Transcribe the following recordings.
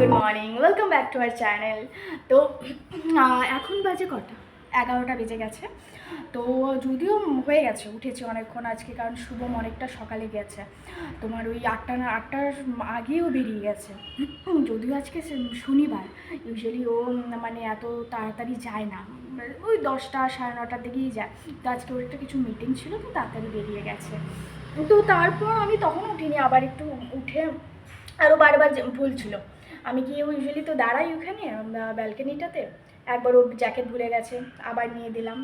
Good morning, welcome back to our channel. তো এখন বাজে কটা, 11টা বেজে গেছে। তো যদিও হয়ে গেছে, উঠেছি অনেকক্ষণ আজকে, কারণ শুভম অনেকটা সকালে গেছে, তোমার ওই 8টার আগেও বেরিয়ে গেছে। যদিও আজকে শনিবার, ইউজুয়ালি ও মানে এত তাড়াতাড়ি যায় না, ওই 10টা 9:30টার দিকেই যায়। তো আজকে ওর একটা কিছু মিটিং ছিল, তো তাড়াতাড়ি বেরিয়ে গেছে। তো তারপর আমি তখন উঠিনি, আবার একটু উঠে আরও বারবার ভুলছিল। আমি কি ইউজুয়ালি তো দাঁড়াই ওখানে ব্যালকনিটাতে, একবার ও জ্যাকেট ভুলে গেছে, আবার নিয়ে দিলাম।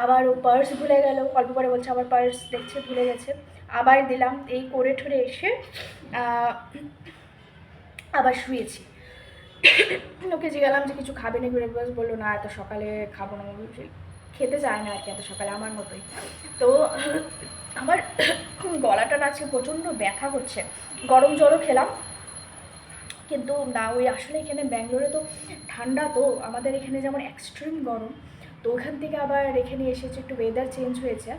আবার ও পার্স ভুলে গেল, অল্প পরে বলছে আবার পার্স দেখছে ভুলে গেছে, আবার দিলাম। এই করে ঠরে এসে আবার শুয়েছি। ওকে জিজ্ঞালাম যে কিছু খাবে নাকি, ব্রেকফাস্ট, বললো না এত সকালে খাবো না, খেতে চায় না আর কি, এত সকালে, আমার মতোই। তো আমার গলাটা না আজকে প্রচণ্ড ব্যথা করছে। গরম জলও খেলাম, কিন্তু না, ওই আসলে এখানে ব্যাঙ্গালোরে তো ঠান্ডা, তো আমাদের এখানে যেমন এক্সট্রিম গরম, তো ওখান থেকে আবার এখানে এসেছে, একটু ওয়েদার চেঞ্জ হয়েছে,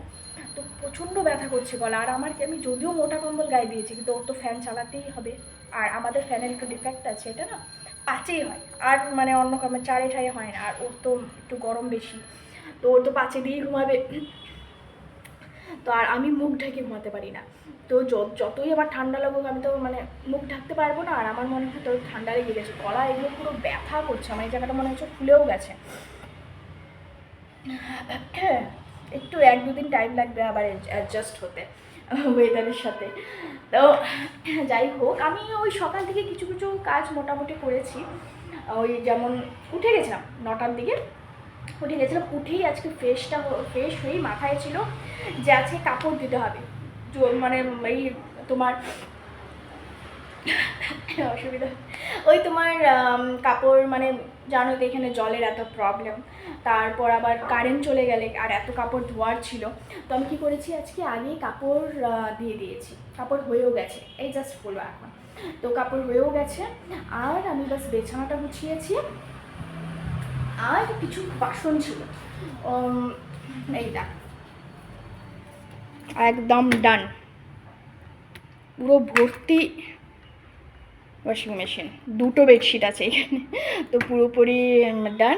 তো প্রচণ্ড ব্যথা করছে গলা। আর আমি যদিও মোটা কম্বল গায়ে দিয়েছি, কিন্তু ওর তো ফ্যান চালাতেই হবে। আর আমাদের ফ্যানের একটু ডিফেক্ট আছে, এটা না পাঁচেই হয়, আর মানে অন্য কামে চারে ঠায়ে হয় না। আর ওর তো একটু গরম বেশি, তো ওর তো পাঁচে দিয়েই ঘুমাবে। তো আর আমি মুখ ঢেকে ঘুমাতে পারি না। তো যতই আমার ঠান্ডা লাগুক, আমি তো মানে মুখ ঢাকতে পারবো না। আর আমার মনে হয় তোর ঠান্ডা লেগে গেছে, গলা এগুলো পুরো ব্যথা করছে, আমার এই জায়গাটা মনে হচ্ছে ফুলেও গেছে। একটু 1-2 দিন টাইম লাগবে আবার অ্যাডজাস্ট হতে ওয়েদারের সাথে। তো যাই হোক, আমি ওই সকাল থেকে কিছু কিছু কাজ মোটামুটি করেছি। ওই যেমন উঠে গেছিলাম 9টার দিকে, উঠে গেছিলাম। উঠেই আজকে ফ্রেশ হয়েই মাথায় ছিল যে আজকে কাপড় দিতে হবে। মানে এই তোমার অসুবিধা, ওই তোমার কাপড়, মানে জানো তো এখানে জলের এত প্রবলেম, তারপর আবার কারেন্ট চলে গেলে আর এত কাপড় ধোয়ার ছিল। তো আমি কী করেছি, আজকে আগেই কাপড় দিয়ে দিয়েছি, কাপড় হয়েও গেছে, এই জাস্ট হলো এখন। তো কাপড় হয়েও গেছে, আর আমি বাস বিছানাটা গুছিয়েছি, আর কিছু বাসন ছিল, এইটা একদম ডান, পুরো ভর্তি ওয়াশিং মেশিন, 2টো বেডশিট আছে এখানে, তো পুরোপুরি ডান।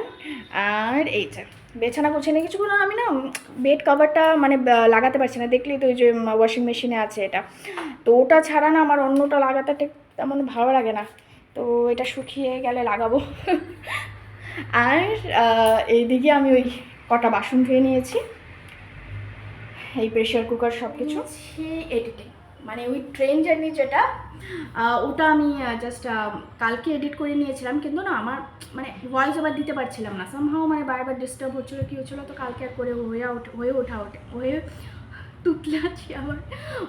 আর এইটা বিছানা গুছিয়ে নিয়ে কিছুক্ষণ, আমি না বেড কভারটা মানে লাগাতে পারছি না, দেখলেই তো ওই যে ওয়াশিং মেশিনে আছে এটা, তো ওটা ছাড়া না আমার অন্যটা লাগাতে তেমন ভালো লাগে না, তো এটা শুকিয়ে গেলে লাগাবো। আর এইদিকে আমি ওই কটা বাসন ধুয়ে নিয়েছি, এই প্রেশার কুকার সব কিছু এডিটিং, মানে ওই ট্রেন জার্নি যেটা, ওটা আমি জাস্ট কালকে এডিট করে নিয়েছিলাম, কিন্তু না আমার মানে ভয়েস ওভার দিতে পারছিলাম না, সামহাও মানে বারবার ডিস্টার্ব হচ্ছিলো, কী হচ্ছিলো, তো কালকে আর করে হয়ে তুতলাচ্ছি আমার,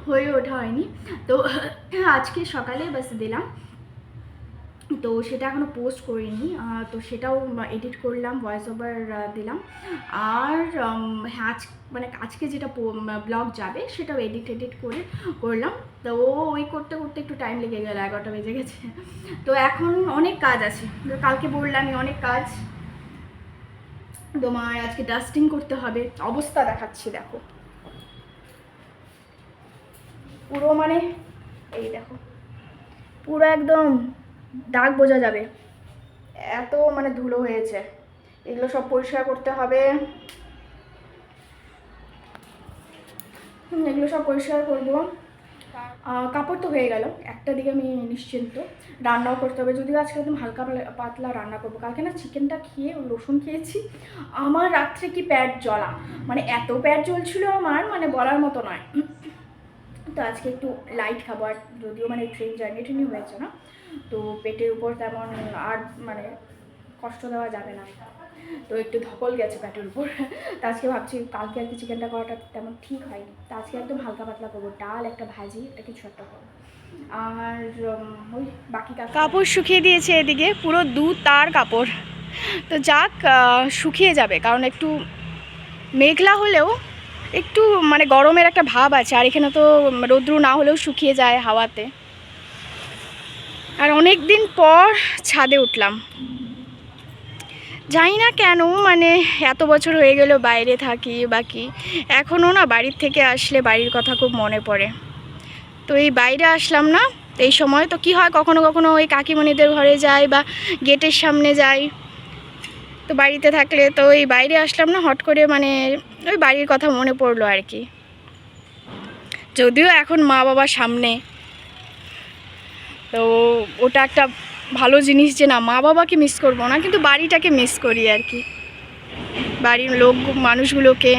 হয়ে ওঠা হয়নি। তো আজকে সকালে বাস দিলাম, তো সেটা এখনও পোস্ট করিনি, তো সেটাও এডিট করলাম, ভয়েস ওভার দিলাম। আর হ্যাঁ, মানে আজকে যেটা ব্লগ যাবে সেটাও এডিট করলাম। তো ওই করতে করতে একটু টাইম লেগে গেল, 11টা বেজে গেছে। তো এখন অনেক কাজ আছে, কালকে বললামই অনেক কাজ, তোমার আজকে ডাস্টিং করতে হবে। অবস্থা দেখাচ্ছি, দেখো পুরো, মানে এই দেখো পুরো একদম দাগ বোঝা যাবে, এত মানে ধুলো হয়েছে, এগুলো সব পরিষ্কার করতে হবে, এগুলো সব পরিষ্কার করবো। কাপড় তো হয়ে গেল, একটা দিকে আমি নিশ্চিন্ত। রান্নাও করতে হবে, যদিও আজকে একদম হালকা পাতলা রান্না করবো। কালকে না চিকেনটা খেয়ে রসুন খেয়েছি, আমার রাত্রে কি পেট জ্বলা, মানে এত পেট জ্বলছিল আমার, মানে বলার মতো নয়। তো আজকে একটু লাইট খাবো, আর যদিও মানে ট্রেন জার্নি হয়েছে না, তো পেটের উপর তেমন আর মানে কষ্ট দেওয়া যাবে না, তো একটু ধকল গেছে পেটের উপর। তো আজকে ভাবছি কালকে আর কি চিকেনটা করাটা তেমন ঠিক হয়নি, তো আজকে একদম হালকা পাতলা করবো, ডাল, একটা ভাজি, একটা কিছু একটা করবো। আর ওই বাকি কাপড় শুকিয়ে দিয়েছে এদিকে, পুরো 2 তার কাপড়, তো যাক শুকিয়ে যাবে, কারণ একটু মেঘলা হলেও একটু মানে গরমের একটা ভাব আছে, আর এখানে তো রৌদ্র না হলেও শুকিয়ে যায় হাওয়াতে। আর অনেক দিন পর ছাদে উঠলাম, জানি না কেন, মানে এত বছর হয়ে গেল বাইরে থাকি বাকি, এখনও না বাড়ির থেকে আসলে বাড়ির কথা খুব মনে পড়ে। তো এই বাইরে আসলাম না, তো এই সময় তো কি হয়, কখনো কখনো ওই কাকিমণিদের ঘরে যাই বা গেটের সামনে যাই। তো বাড়িতে থাকলে তো ওই বাইরে আসলাম না, হট করে মানে ওই বাড়ির কথা মনে পড়লো আর কি। যদিও এখন মা বাবার সামনে, তো ওটা একটা ভালো জিনিস যে না মা বাবাকে মিস করবো না, কিন্তু বাড়িটাকে মিস করি আর কি, বাড়ির লোক মানুষগুলোকে।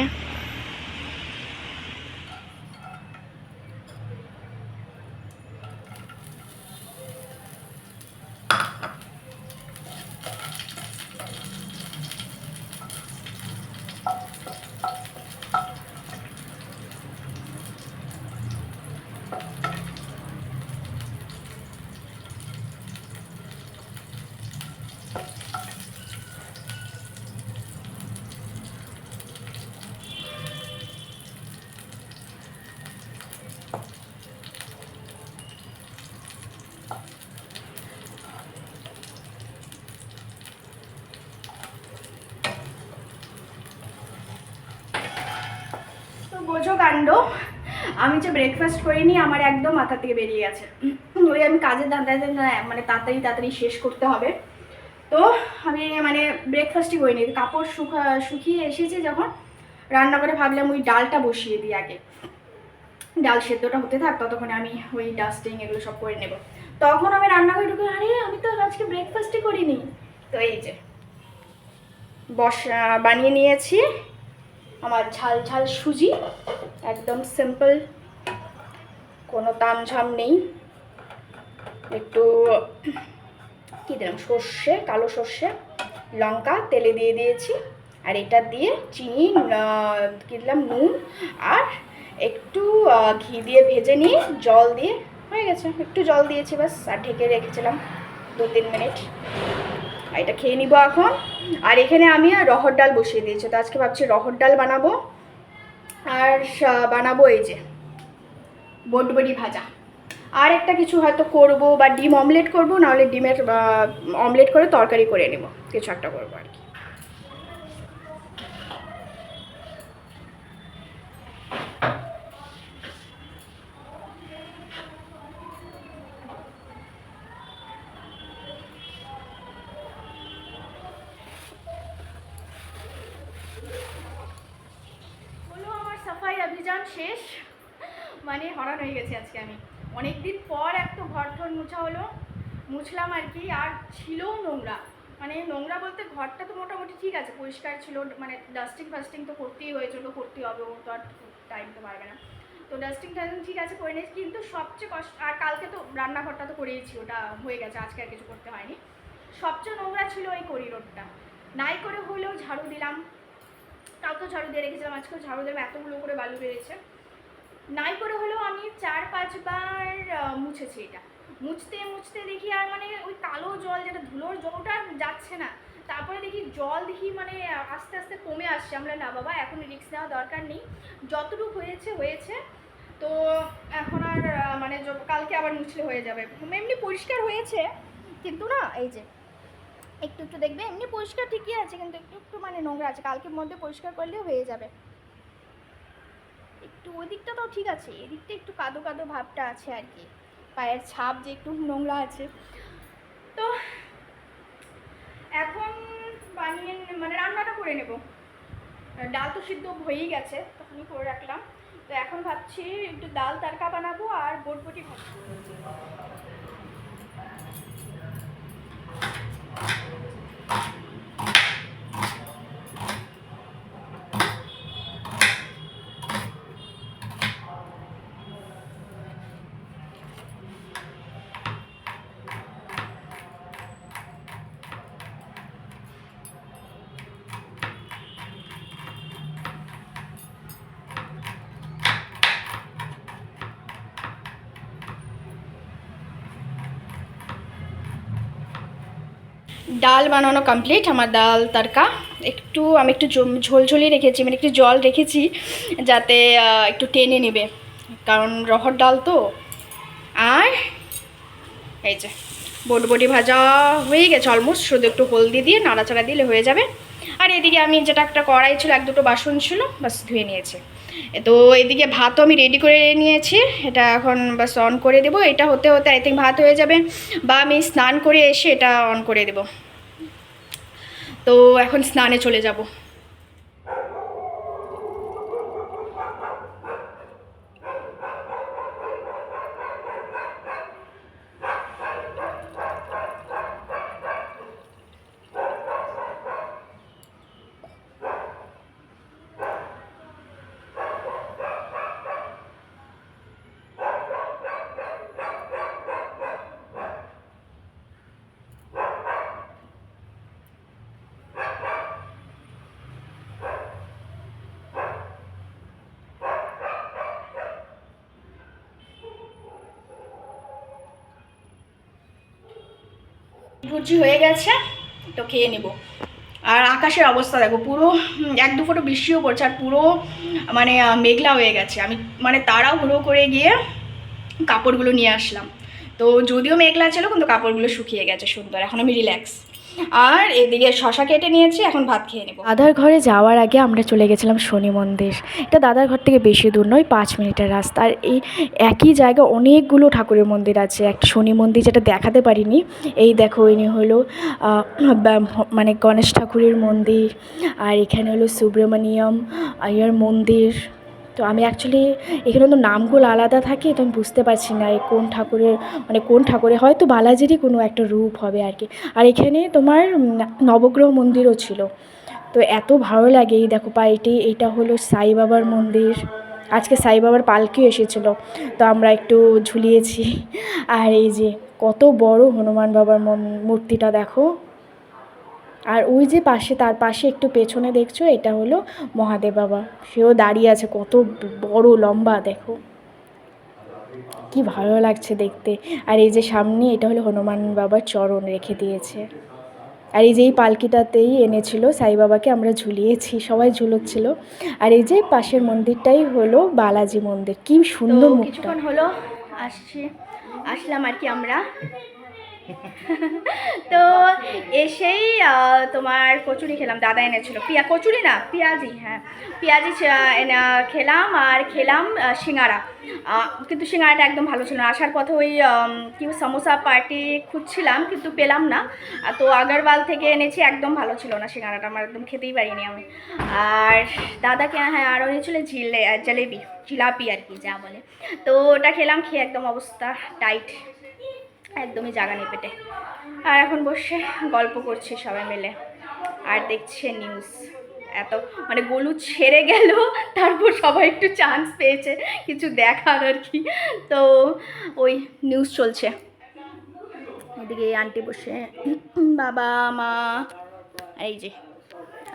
বোঝো কাণ্ড, আমি যে ব্রেকফাস্ট করিনি আমার একদম মাথা থেকে বেরিয়ে গেছে। ওই আমি কাজের ধান্দাতে মানে তাড়াতাড়ি শেষ করতে হবে, তো আমি মানে ব্রেকফাস্টই করিনি। কাপড় শুকিয়ে এসেছে যখন, রান্না করে ভাবলাম ওই ডালটা বসিয়ে দিই আগে, ডাল সেদ্ধটা হতে থাক, ততক্ষণে আমি ওই ডাস্টিং এগুলো সব করে নেব। তখন আমি রান্নাঘরে ঢুকে আরে আমি তো আজকে ব্রেকফাস্টই করিনি। তো এই যে বানিয়ে নিয়েছি আমার ঝাল ঝাল সুজি, একদম সিম্পল, কোনো তামঝাম নেই। একটু কী দিলাম, সর্ষে, কালো সর্ষে, লঙ্কা তেলে দিয়ে দিয়েছি, আর এটা দিয়ে চিনি কী দিলাম, নুন আর একটু ঘি দিয়ে ভেজে নিয়ে জল দিয়ে হয়ে গেছে। একটু জল দিয়েছি ব্যাস, আর ঢেকে রেখেছিলাম 2-3 মিনিট। আর এটা খেয়ে নিব এখন। আর এখানে আমি রহর ডাল বসিয়ে দিয়েছি, তো আজকে ভাবছি রহর ডাল বানাবো, আর বানাবো এই যে বটবটি ভাজা, আর একটা কিছু হয়তো করব, বা ডিম অমলেট করব, নাহলে ডিমের অমলেট করে তরকারি করে নেব, কিছু একটা করবো আর কি। সাফাই অভিযান শেষ, মানে হরান হয়ে গেছে আজকে আমি। অনেক দিন পর একটু ঘর ঠর মুছা হলো, মুছলাম আর কি। আর ছিলও নোংরা, মানে নোংরা বলতে ঘরটা তো মোটামুটি ঠিক আছে, পরিষ্কার ছিল, মানে ডাস্টিং ফাস্টিং তো করতেই হয়েছে, তো করতেই হবে, ও তো আর টাইম তো পারবে না। তো ডাস্টিং টাস্টিং ঠিক আছে করে নিয়েছি, কিন্তু সবচেয়ে কষ্ট, আর কালকে তো রান্নাঘরটা তো করেইছি, ওটা হয়ে গেছে, আজকে আর কিছু করতে হয়নি। সবচেয়ে নোংরা ছিল ওই করিডোরটা, নাই করে হলেও ঝাড়ু দিলাম, তাও তো ঝাড়ু দিয়ে রেখেছিলাম, আজকেও ঝাড়ু দিলাম, এতগুলো করে বালু বেড়েছে। নাই করে হলেও আমি 4-5 বার মুছেছি এটা। মুছতে মুছতে দেখি আর মানে ওই কালো জল, যেটা ধুলোর জলটা যাচ্ছে না। তারপরে দেখি জল মানে আস্তে আস্তে কমে আসছে। আমরা না বাবা এখন রিস্ক নেওয়া দরকার নেই, যতটুকু হয়েছে হয়েছে, তো এখন আর মানে কালকে আবার মুছলে হয়ে যাবে। এমনি পরিষ্কার হয়েছে, কিন্তু না এই যে একটু একটু দেখবে এমনি পরিষ্কার ঠিকই আছে, কিন্তু একটু একটু মানে নোংরা আছে, কালকের মধ্যে পরিষ্কার করলেও হয়ে যাবে। একটু ওই দিকটা তো ঠিক আছে, এদিকটা একটু কাদো কাদো ভাবটা আছে আর কি, পায়ের ছাপ যে একটু নোংরা আছে। তো এখন বানিয়ে মানে রান্নাটা করে নেব, ডাল তো সিদ্ধ হয়েই গেছে, তখনই করে রাখলাম। তো এখন ভাবছি একটু ডাল তড়কা বানাবো আর বটবটি ভাজবো। ডাল বানানো কমপ্লিট, আমার ডাল তড়কা। আমি একটু ঝোলঝোলি রেখেছি, মানে একটু জল রেখেছি যাতে একটু টেনে নেবে, কারণ রহর ডাল তো। আর এই যে বটবটি ভাজা হয়ে গেছে অলমোস্ট, শুধু একটু হলদি দিয়ে নাড়াচাড়া দিলে হয়ে যাবে। আর এদিকে আমি যেটা একটা কড়াই ছিল, 1-2 বাসন ছিল, বাস ধুয়ে নিয়েছি। তো এদিকে ভাতও আমি রেডি করে নিয়েছি, এটা এখন বাস অন করে দেবো। এটা হতে হতে আই থিঙ্ক ভাত হয়ে যাবে, বা আমি স্নান করে এসে এটা অন করে দেবো। তো এখন স্নানে চলে যাব। ভুজি হয়ে গেছে, তো খেয়ে নেব। আর আকাশের অবস্থা দেখো, পুরো এক দু ফোঁটা বৃষ্টিও পড়ছে, আর পুরো মানে মেঘলা হয়ে গেছে। আমি মানে তাড়াহুড়ো করে গিয়ে কাপড়গুলো নিয়ে আসলাম। তো যদিও মেঘলা ছিল, কিন্তু কাপড়গুলো শুকিয়ে গেছে সুন্দর, এখন আমি রিল্যাক্স। আর এদিকে শশা কেটে নিয়েছি, এখন ভাত খেয়ে নেব। দাদার ঘরে যাওয়ার আগে আমরা চলে গেছিলাম শনি মন্দির। এটা দাদার ঘর থেকে বেশি দূর নয়, 5 মিনিটের রাস্তা। আর এই একই জায়গায় অনেকগুলো ঠাকুরের মন্দির আছে। একটা শনি মন্দির যেটা দেখাতে পারিনি, এই দেখো ইনি হলো মানে গণেশ ঠাকুরের মন্দির। আর এখানে হলো সুব্রমণিয়ম আয়ার মন্দির। তো আমি অ্যাকচুয়ালি এখানে তো নামগুলো আলাদা থাকে, তো আমি বুঝতে পারছি না এই কোন ঠাকুরের, মানে কোন ঠাকুরের, হয়তো বালাজিরই কোনো একটা রূপ হবে আর কি। আর এখানে তোমার নবগ্রহ মন্দিরও ছিল। তো এত ভালো লাগে। এই দেখো পাইটি, এইটা হলো সাই বাবার মন্দির। আজকে সাই বাবার পালকিও এসেছিলো, তো আমরা একটু ঝুলিয়েছি। আর এই যে কত বড় হনুমান বাবার মূর্তিটা দেখো। আর ওই যে পাশে, তার পাশে একটু পেছনে দেখছো, এটা হলো মহাদেব বাবা, সেও দাঁড়িয়ে আছে, কত বড় লম্বা দেখো, কি ভালো লাগছে দেখতে। আর এই যে সামনে, এটা হলো হনুমান বাবার চরণ রেখে দিয়েছে। আর এই যে এই পালকিটাতেই এনেছিল সাই বাবাকে, আমরা ঝুলিয়েছি, সবাই ঝুলোচ্ছিল। আর এই যে পাশের মন্দিরটাই হলো বালাজি মন্দির, কি সুন্দর মুখটা। কিছুক্ষণ হলো আসলাম আর কি আমরা। তো এসেই তোমার কচুরি খেলাম, দাদা এনেছিল কচুরি না পেঁয়াজি, হ্যাঁ পেঁয়াজি খেলাম। আর খেলাম সিঙ্গারা, কিন্তু সিঙ্গারাটা একদম ভালো ছিল না। আসার পথে ওই কি সমোসা পার্টি খুঁজছিলাম, কিন্তু পেলাম না। তো আগরওয়াল থেকে এনেছি, একদম ভালো ছিল না সিঙ্গারাটা, আমার একদম খেতেই পারিনি আমি। আর দাদাকে হ্যাঁ আরও এনেছিল জিলাপি আর কি যা বলে। তো ওটা খেলাম, খেয়ে একদম অবস্থা টাইট, একদমই জাগা নেই পেটে। আর এখন বসে গল্প করছি সবাই মিলে, আর দেখছে নিউজ। এত মানে গলু ছেড়ে গেল, তারপর সবাই একটু চান্স পেয়েছে কিছু দেখার আর কি। তো ওই নিউজ চলছে, এদিকে আন্টি বসে, বাবা মা, এই যে,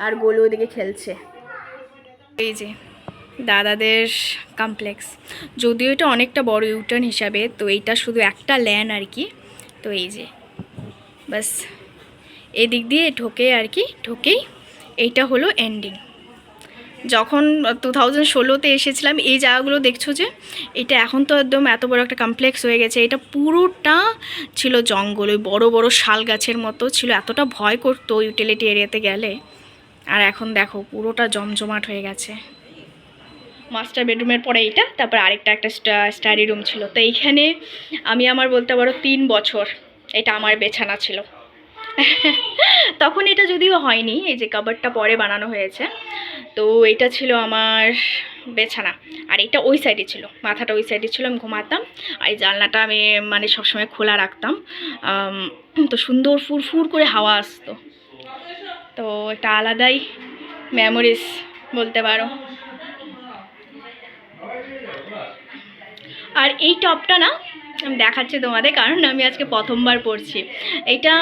আর গোলু ওদিকে খেলছে। এই যে দাদাদের কমপ্লেক্স, যদিও এটা অনেকটা বড় ইউটার্ন হিসাবে, তো এইটা শুধু একটা ল্যান আর কি। তো এই যে বাস এদিক দিয়ে ঢোকে আর কি, ঢোকেই এইটা হলো এন্ডিং। যখন 2016-তে এসেছিলাম, এই জায়গাগুলো দেখছো যে, এটা এখন তো একদম এত বড় একটা কমপ্লেক্স হয়ে গেছে। এটা পুরোটা ছিল জঙ্গল, ওই বড় বড় শাল গাছের মতো ছিল, এতটা ভয় করতো ইউটিলিটি এরিয়াতে গেলে। আর এখন দেখো পুরোটা জমজমাট হয়ে গেছে। মাস্টার বেডরুমের পরে এইটা, তারপর আরেকটা একটা স্টাডি রুম ছিল। তো এইখানে আমি আমার বলতে পারো 3 বছর এটা আমার বিছানা ছিল। তখন এটা যদিও হয়নি, এই যে কাবারটা পরে বানানো হয়েছে। তো এটা ছিল আমার বিছানা, আর এটা ওই সাইডে ছিল, মাথাটা ওই সাইডে ছিল, আমি ঘুমাতাম। আর এই জানলাটা আমি মানে সবসময় খোলা রাখতাম, তো সুন্দর ফুরফুর করে হাওয়া আসতো। তো একটা আলাদাই মেমোরিজ বলতে পারো। আর এই টপটা না আমি দেখাচ্ছি তোমাদের, কারণ আমি আজকে প্রথমবার পরছি। এটা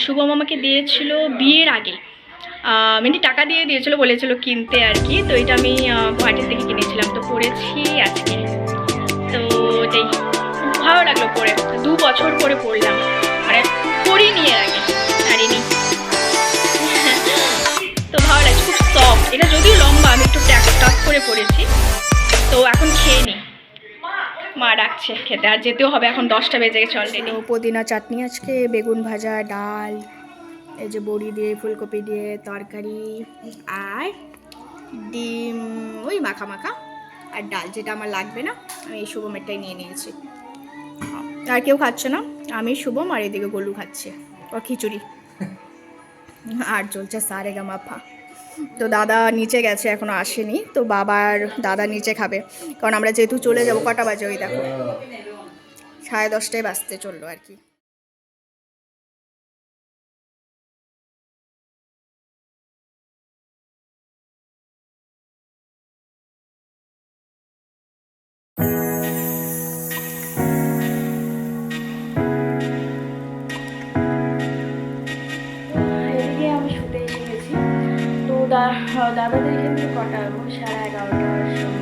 শুভম আমাকে দিয়েছিল বিয়ের আগে, মানে টাকা দিয়ে দিয়েছিল, বলেছিল কিনতে আর কি। তো এটা আমি গুয়াহাটির থেকে কিনেছিলাম, তো পরেছি আজকে। তো এটাই ভালো লাগলো পরে, 2 বছর পরে পরলাম, মানে পরিনি এর আগে, ছাড়িনি। তো ভালো লাগছে, খুব সফট। এটা যদিও লম্বা, আমি একটু টাচ করে পরেছি। তো এখন খেয়ে নিই, মা ডাকছে খেতে, আর যেতেও হবে, এখন 10টা বেজে গেছে অলরেডি। পুদিনা চাটনি আজকে, বেগুন ভাজা, ডাল, এই যে বড়ি দিয়ে ফুলকপি দিয়ে তরকারি, আর ডিম ওই মাখা মাখা, আর ডাল, যেটা আমার লাগবে না আমি এই শুভমেরটাই নিয়ে নিয়েছি। আর কেউ খাচ্ছে না, আমি, শুভম আর এদিকে গোলু খাচ্ছে ও খিচুড়ি। আর চলছে সারেগামাপা। তো দাদা নিচে গেছে, এখনো আসেনি, তো বাবার দাদা নিচে খাবে, কারণ আমরা যেহেতু চলে যাবো। কটা বাজে ওই দেখো 10:30 বাজতে চললো আর কি। এদিকে আমি শুতে এসে গেছি। তো দাদাদের এখান থেকে কটা, 11:30টার সময়